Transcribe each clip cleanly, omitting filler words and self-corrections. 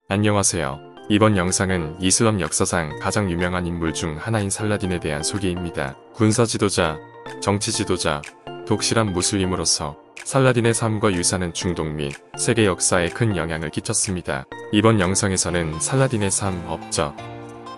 안녕하세요. 이번 영상은 이슬람 역사상 가장 유명한 인물 중 하나인 살라딘에 대한 소개입니다. 군사 지도자, 정치 지도자, 독실한 무슬림으로서 살라딘의 삶과 유산은 중동 및 세계 역사에 큰 영향을 끼쳤습니다. 이번 영상에서는 살라딘의 삶, 업적,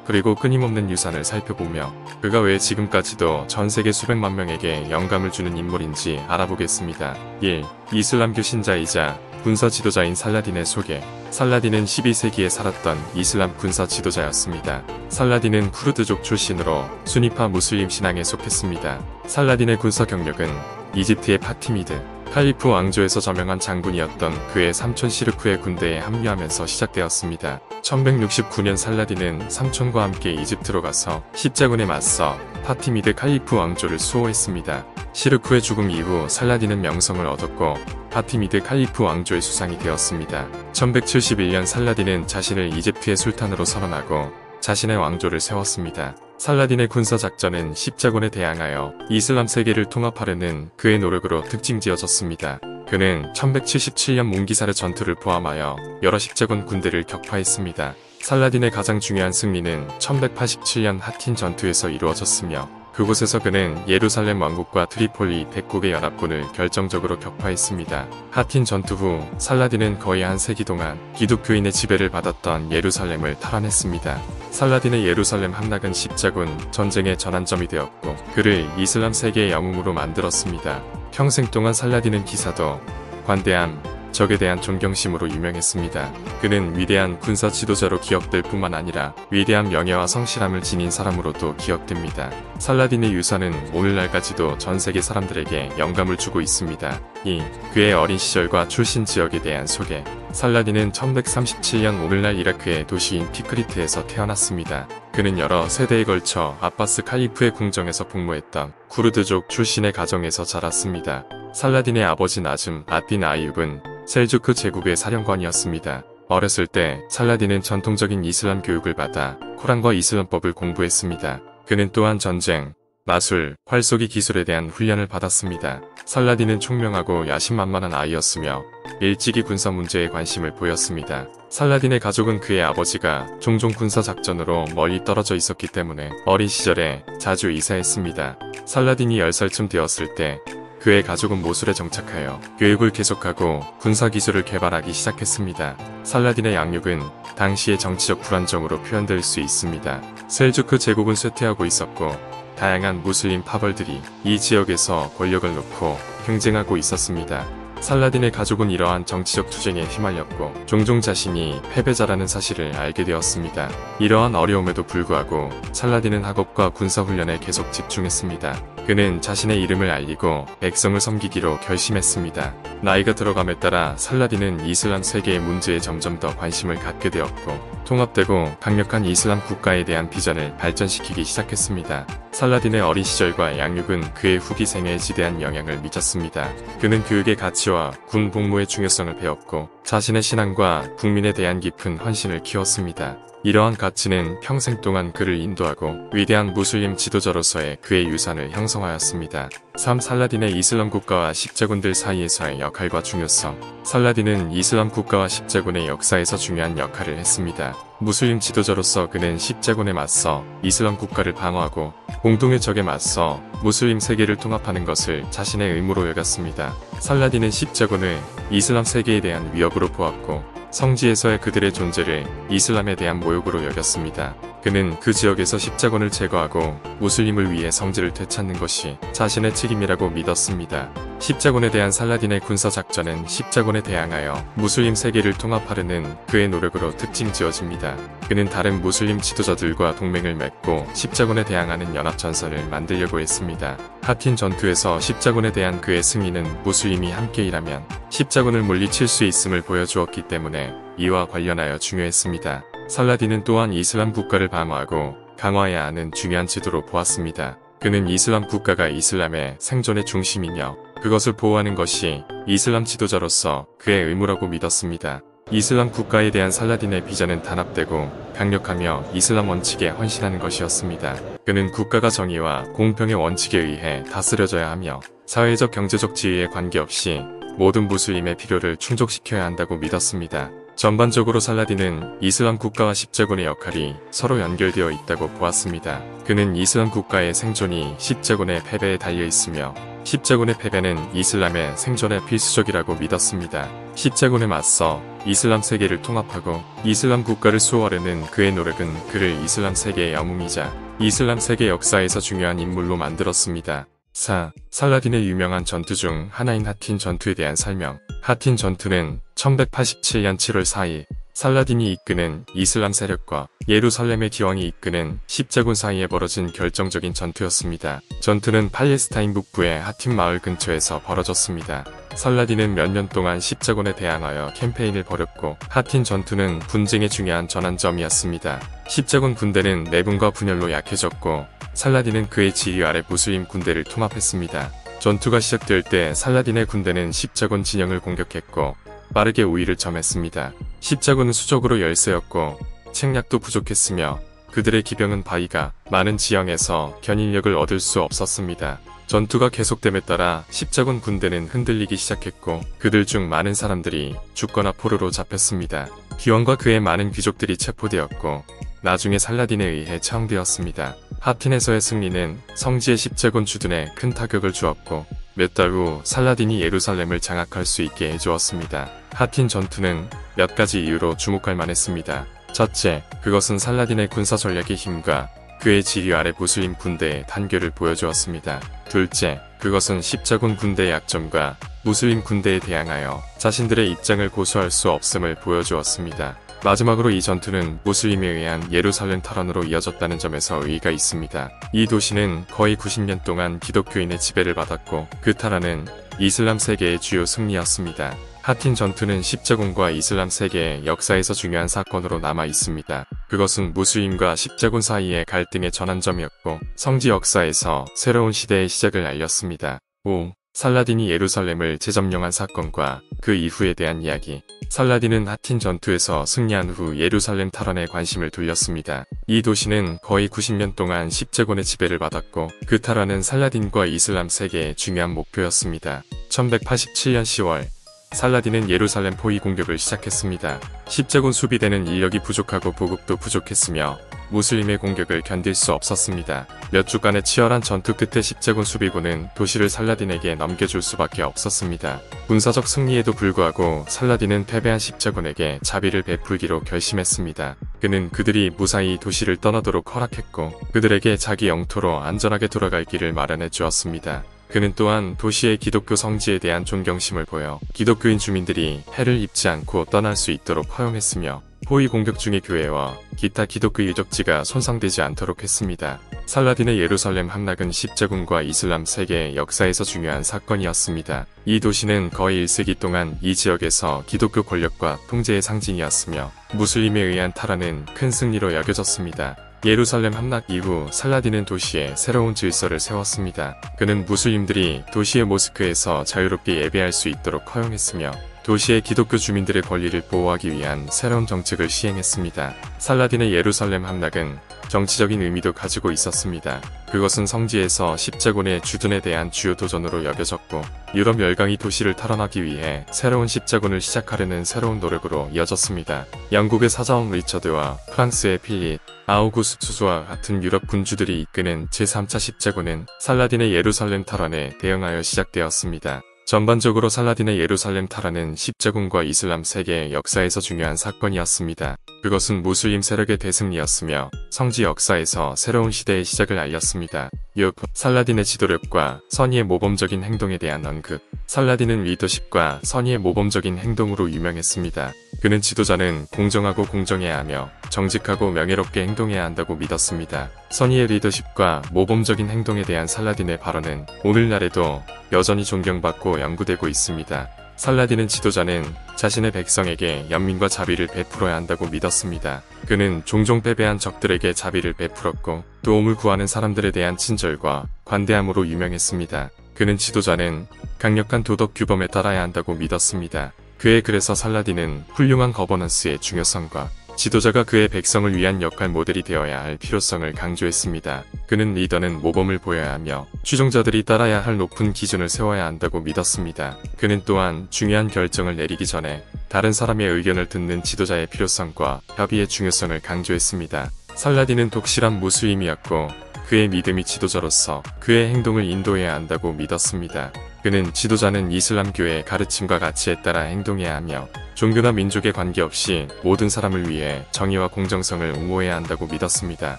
그리고 끊임없는 유산을 살펴보며 그가 왜 지금까지도 전 세계 수백만 명에게 영감을 주는 인물인지 알아보겠습니다. 1. 이슬람교 신자이자 군사 지도자인 살라딘의 소개. 살라딘은 12세기에 살았던 이슬람 군사 지도자였습니다. 살라딘은 쿠르드족 출신으로 수니파 무슬림 신앙에 속했습니다. 살라딘의 군사 경력은 이집트의 파티미드 칼리프 왕조에서 저명한 장군이었던 그의 삼촌 시르쿠의 군대에 합류하면서 시작되었습니다. 1169년 살라딘은 삼촌과 함께 이집트로 가서 십자군에 맞서 파티미드 칼리프 왕조를 수호했습니다. 시르쿠의 죽음 이후 살라딘은 명성을 얻었고 파티미드 칼리프 왕조의 수상이 되었습니다. 1171년 살라딘은 자신을 이집트의 술탄으로 선언하고 자신의 왕조를 세웠습니다. 살라딘의 군사작전은 십자군에 대항하여 이슬람 세계를 통합하려는 그의 노력으로 특징지어졌습니다. 그는 1177년 몽기사르 전투를 포함하여 여러 십자군 군대를 격파했습니다. 살라딘의 가장 중요한 승리는 1187년 하틴 전투에서 이루어졌으며 그곳에서 그는 예루살렘 왕국과 트리폴리 백국의 연합군을 결정적으로 격파했습니다. 하틴 전투 후 살라딘은 거의 한 세기 동안 기독교인의 지배를 받았던 예루살렘을 탈환했습니다. 살라딘의 예루살렘 함락은 십자군 전쟁의 전환점이 되었고 그를 이슬람 세계의 영웅으로 만들었습니다. 평생 동안 살라딘은 기사도, 관대함, 적에 대한 존경심으로 유명했습니다. 그는 위대한 군사 지도자로 기억될 뿐만 아니라 위대한 명예와 성실함을 지닌 사람으로도 기억됩니다. 살라딘의 유산은 오늘날까지도 전 세계 사람들에게 영감을 주고 있습니다. 2. 그의 어린 시절과 출신 지역에 대한 소개. 살라딘은 1137년 오늘날 이라크의 도시인 티크리트에서 태어났습니다. 그는 여러 세대에 걸쳐 아바스 칼리프의 궁정에서 복무했던 쿠르드족 출신의 가정에서 자랐습니다. 살라딘의 아버지 나즘 아딘 아이윳은 셀주크 제국의 사령관이었습니다. 어렸을 때 살라딘은 전통적인 이슬람 교육을 받아 코란과 이슬람법을 공부했습니다. 그는 또한 전쟁, 마술, 활쏘기 기술에 대한 훈련을 받았습니다. 살라딘은 총명하고 야심만만한 아이였으며 일찍이 군사 문제에 관심을 보였습니다. 살라딘의 가족은 그의 아버지가 종종 군사 작전으로 멀리 떨어져 있었기 때문에 어린 시절에 자주 이사했습니다. 살라딘이 10살쯤 되었을 때 그의 가족은 모술에 정착하여 교육을 계속하고 군사기술을 개발하기 시작했습니다. 살라딘의 양육은 당시의 정치적 불안정으로 표현될 수 있습니다. 셀주크 제국은 쇠퇴하고 있었고 다양한 무슬림 파벌들이 이 지역에서 권력을 놓고 경쟁하고 있었습니다. 살라딘의 가족은 이러한 정치적 투쟁에 휘말렸고 종종 자신이 패배자라는 사실을 알게 되었습니다. 이러한 어려움에도 불구하고 살라딘은 학업과 군사훈련에 계속 집중했습니다. 그는 자신의 이름을 알리고 백성을 섬기기로 결심했습니다. 나이가 들어감에 따라 살라딘은 이슬람 세계의 문제에 점점 더 관심을 갖게 되었고 통합되고 강력한 이슬람 국가에 대한 비전을 발전시키기 시작했습니다. 살라딘의 어린 시절과 양육은 그의 후기 생애에 지대한 영향을 미쳤습니다. 그는 교육의 가치와 군 복무의 중요성을 배웠고 자신의 신앙과 국민에 대한 깊은 헌신을 키웠습니다. 이러한 가치는 평생 동안 그를 인도하고 위대한 무슬림 지도자로서의 그의 유산을 형성하였습니다. 3. 살라딘의 이슬람 국가와 십자군들 사이에서의 역할과 중요성. 살라딘은 이슬람 국가와 십자군의 역사에서 중요한 역할을 했습니다. 무슬림 지도자로서 그는 십자군에 맞서 이슬람 국가를 방어하고 공동의 적에 맞서 무슬림 세계를 통합하는 것을 자신의 의무로 여겼습니다. 살라딘은 십자군을 이슬람 세계에 대한 위협으로 보았고 성지에서의 그들의 존재를 이슬람에 대한 모욕으로 여겼습니다. 그는 그 지역에서 십자군을 제거하고 무슬림을 위해 성지를 되찾는 것이 자신의 책임이라고 믿었습니다. 십자군에 대한 살라딘의 군사작전은 십자군에 대항하여 무슬림 세계를 통합하려는 그의 노력으로 특징지어집니다. 그는 다른 무슬림 지도자들과 동맹을 맺고 십자군에 대항하는 연합전선을 만들려고 했습니다. 하틴 전투에서 십자군에 대한 그의 승리는 무슬림이 함께 일하면 십자군을 물리칠 수 있음을 보여주었기 때문에 이와 관련하여 중요했습니다. 살라딘은 또한 이슬람 국가를 방어하고 강화해야 하는 중요한 지도로 보았습니다. 그는 이슬람 국가가 이슬람의 생존의 중심이며 그것을 보호하는 것이 이슬람 지도자로서 그의 의무라고 믿었습니다. 이슬람 국가에 대한 살라딘의 비전은 단합되고 강력하며 이슬람 원칙에 헌신하는 것이었습니다. 그는 국가가 정의와 공평의 원칙에 의해 다스려져야 하며 사회적 경제적 지위에 관계없이 모든 무슬림의 필요를 충족시켜야 한다고 믿었습니다. 전반적으로 살라딘은 이슬람 국가와 십자군의 역할이 서로 연결되어 있다고 보았습니다. 그는 이슬람 국가의 생존이 십자군의 패배에 달려 있으며 십자군의 패배는 이슬람의 생존에 필수적이라고 믿었습니다. 십자군에 맞서 이슬람 세계를 통합하고 이슬람 국가를 수호하려는 그의 노력은 그를 이슬람 세계의 영웅이자 이슬람 세계 역사에서 중요한 인물로 만들었습니다. 4. 살라딘의 유명한 전투 중 하나인 하틴 전투에 대한 설명. 하틴 전투는 1187년 7월 4일 살라딘이 이끄는 이슬람 세력과 예루살렘의 기왕이 이끄는 십자군 사이에 벌어진 결정적인 전투였습니다. 전투는 팔레스타인 북부의 하틴 마을 근처에서 벌어졌습니다. 살라딘은 몇 년 동안 십자군에 대항하여 캠페인을 벌였고 하틴 전투는 분쟁의 중요한 전환점이었습니다. 십자군 군대는 내분과 분열로 약해졌고 살라딘은 그의 지휘 아래 무슬림 군대를 통합했습니다. 전투가 시작될 때 살라딘의 군대는 십자군 진영을 공격했고 빠르게 우위를 점했습니다. 십자군은 수적으로 열세였고 책략도 부족했으며 그들의 기병은 바위가 많은 지형에서 견인력을 얻을 수 없었습니다. 전투가 계속됨에 따라 십자군 군대는 흔들리기 시작했고 그들 중 많은 사람들이 죽거나 포로로 잡혔습니다. 기왕과 그의 많은 귀족들이 체포되었고 나중에 살라딘에 의해 처형되었습니다. 하틴에서의 승리는 성지의 십자군 주둔에 큰 타격을 주었고 몇 달 후 살라딘이 예루살렘을 장악할 수 있게 해주었습니다. 하틴 전투는 몇 가지 이유로 주목할 만했습니다. 첫째, 그것은 살라딘의 군사 전략의 힘과 그의 지휘 아래 무슬림 군대의 단결을 보여주었습니다. 둘째, 그것은 십자군 군대의 약점과 무슬림 군대에 대항하여 자신들의 입장을 고수할 수 없음을 보여주었습니다. 마지막으로 이 전투는 무슬림에 의한 예루살렘 탈환으로 이어졌다는 점에서 의의가 있습니다. 이 도시는 거의 90년 동안 기독교인의 지배를 받았고 그 탈환은 이슬람 세계의 주요 승리였습니다. 하틴 전투는 십자군과 이슬람 세계의 역사에서 중요한 사건으로 남아 있습니다. 그것은 무슬림과 십자군 사이의 갈등의 전환점이었고 성지 역사에서 새로운 시대의 시작을 알렸습니다. 5. 살라딘이 예루살렘을 재점령한 사건과 그 이후에 대한 이야기. 살라딘은 하틴 전투에서 승리한 후 예루살렘 탈환에 관심을 돌렸습니다. 이 도시는 거의 90년 동안 십자군의 지배를 받았고 그 탈환은 살라딘과 이슬람 세계의 중요한 목표였습니다. 1187년 10월 살라딘은 예루살렘 포위 공격을 시작했습니다. 십자군 수비대는 인력이 부족하고 보급도 부족했으며 무슬림의 공격을 견딜 수 없었습니다. 몇 주간의 치열한 전투 끝에 십자군 수비군은 도시를 살라딘에게 넘겨줄 수밖에 없었습니다. 군사적 승리에도 불구하고 살라딘은 패배한 십자군에게 자비를 베풀기로 결심했습니다. 그는 그들이 무사히 도시를 떠나도록 허락했고 그들에게 자기 영토로 안전하게 돌아갈 길을 마련해 주었습니다. 그는 또한 도시의 기독교 성지에 대한 존경심을 보여 기독교인 주민들이 해를 입지 않고 떠날 수 있도록 허용했으며 포위 공격 중의 교회와 기타 기독교 유적지가 손상되지 않도록 했습니다. 살라딘의 예루살렘 함락은 십자군과 이슬람 세계의 역사에서 중요한 사건이었습니다. 이 도시는 거의 1세기 동안 이 지역에서 기독교 권력과 통제의 상징이었으며 무슬림에 의한 탈환은 큰 승리로 여겨졌습니다. 예루살렘 함락 이후 살라딘은 도시에 새로운 질서를 세웠습니다. 그는 무슬림들이 도시의 모스크에서 자유롭게 예배할 수 있도록 허용했으며 도시의 기독교 주민들의 권리를 보호하기 위한 새로운 정책을 시행했습니다. 살라딘의 예루살렘 함락은 정치적인 의미도 가지고 있었습니다. 그것은 성지에서 십자군의 주둔에 대한 주요 도전으로 여겨졌고 유럽 열강이 도시를 탈환하기 위해 새로운 십자군을 시작하려는 새로운 노력으로 이어졌습니다. 영국의 사자왕 리처드와 프랑스의 필립, 아우구스투스와 같은 유럽 군주들이 이끄는 제3차 십자군은 살라딘의 예루살렘 탈환에 대응하여 시작되었습니다. 전반적으로 살라딘의 예루살렘 탈환은 십자군과 이슬람 세계의 역사에서 중요한 사건이었습니다. 그것은 무슬림 세력의 대승리였으며 성지 역사에서 새로운 시대의 시작을 알렸습니다. 6. 살라딘의 지도력과 선의의 모범적인 행동에 대한 언급. 살라딘은 리더십과 선의의 모범적인 행동으로 유명했습니다. 그는 지도자는 공정하고 공정해야 하며 정직하고 명예롭게 행동해야 한다고 믿었습니다. 선의의 리더십과 모범적인 행동에 대한 살라딘의 발언은 오늘날에도 여전히 존경받고 연구되고 있습니다. 살라딘은 지도자는 자신의 백성에게 연민과 자비를 베풀어야 한다고 믿었습니다. 그는 종종 패배한 적들에게 자비를 베풀었고 도움을 구하는 사람들에 대한 친절과 관대함으로 유명했습니다. 그는 지도자는 강력한 도덕 규범에 따라야 한다고 믿었습니다. 그의 글에서 살라딘은 훌륭한 거버넌스의 중요성과 지도자가 그의 백성을 위한 역할 모델이 되어야 할 필요성을 강조했습니다. 그는 리더는 모범을 보여야 하며 추종자들이 따라야 할 높은 기준을 세워야 한다고 믿었습니다. 그는 또한 중요한 결정을 내리기 전에 다른 사람의 의견을 듣는 지도자의 필요성과 협의의 중요성을 강조했습니다. 살라딘은 독실한 무슬림이었고 그의 믿음이 지도자로서 그의 행동을 인도해야 한다고 믿었습니다. 그는 지도자는 이슬람교의 가르침과 가치에 따라 행동해야 하며 종교나 민족에 관계없이 모든 사람을 위해 정의와 공정성을 옹호해야 한다고 믿었습니다.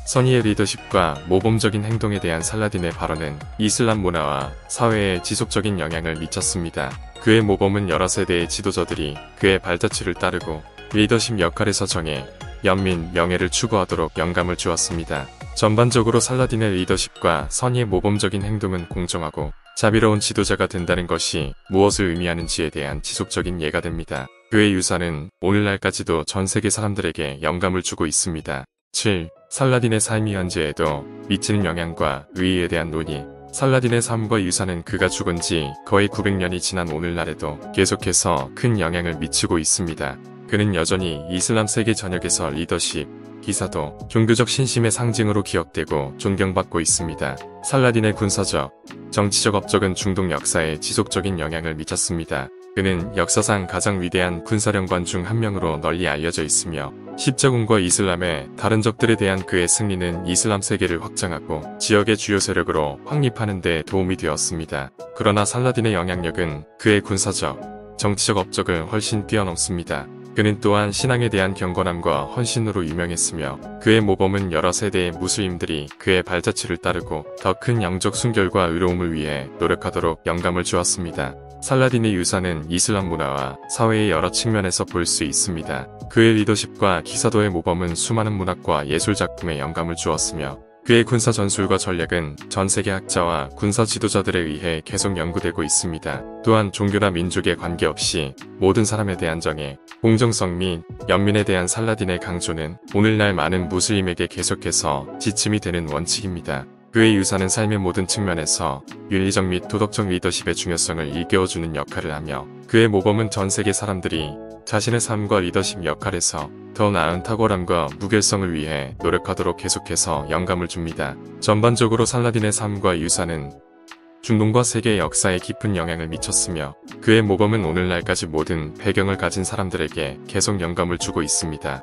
선의의 리더십과 모범적인 행동에 대한 살라딘의 발언은 이슬람 문화와 사회에 지속적인 영향을 미쳤습니다. 그의 모범은 여러 세대의 지도자들이 그의 발자취를 따르고 리더십 역할에서 정해 연민, 명예를 추구하도록 영감을 주었습니다. 전반적으로 살라딘의 리더십과 선의의 모범적인 행동은 공정하고 자비로운 지도자가 된다는 것이 무엇을 의미하는지에 대한 지속적인 예가 됩니다. 그의 유산은 오늘날까지도 전 세계 사람들에게 영감을 주고 있습니다. 7. 살라딘의 삶이 현재에도 미치는 영향과 의의에 대한 논의. 살라딘의 삶과 유산은 그가 죽은 지 거의 900년이 지난 오늘날에도 계속해서 큰 영향을 미치고 있습니다. 그는 여전히 이슬람 세계 전역에서 리더십, 기사도, 종교적 신심의 상징으로 기억되고 존경받고 있습니다. 살라딘의 군사적, 정치적 업적은 중동 역사에 지속적인 영향을 미쳤습니다. 그는 역사상 가장 위대한 군사령관 중 한 명으로 널리 알려져 있으며 십자군과 이슬람의 다른 적들에 대한 그의 승리는 이슬람 세계를 확장하고 지역의 주요 세력으로 확립하는 데 도움이 되었습니다. 그러나 살라딘의 영향력은 그의 군사적, 정치적 업적을 훨씬 뛰어넘습니다. 그는 또한 신앙에 대한 경건함과 헌신으로 유명했으며 그의 모범은 여러 세대의 무슬림들이 그의 발자취를 따르고 더 큰 영적 순결과 의로움을 위해 노력하도록 영감을 주었습니다. 살라딘의 유산은 이슬람 문화와 사회의 여러 측면에서 볼 수 있습니다. 그의 리더십과 기사도의 모범은 수많은 문학과 예술 작품에 영감을 주었으며 그의 군사 전술과 전략은 전 세계 학자와 군사 지도자들에 의해 계속 연구되고 있습니다. 또한 종교나 민족에 관계없이 모든 사람에 대한 정의, 공정성 및 연민에 대한 살라딘의 강조는 오늘날 많은 무슬림에게 계속해서 지침이 되는 원칙입니다. 그의 유산은 삶의 모든 측면에서 윤리적 및 도덕적 리더십의 중요성을 일깨워주는 역할을 하며 그의 모범은 전 세계 사람들이 자신의 삶과 리더십 역할에서 더 나은 탁월함과 무결성을 위해 노력하도록 계속해서 영감을 줍니다. 전반적으로 살라딘의 삶과 유산은 중동과 세계 역사에 깊은 영향을 미쳤으며 그의 모범은 오늘날까지 모든 배경을 가진 사람들에게 계속 영감을 주고 있습니다.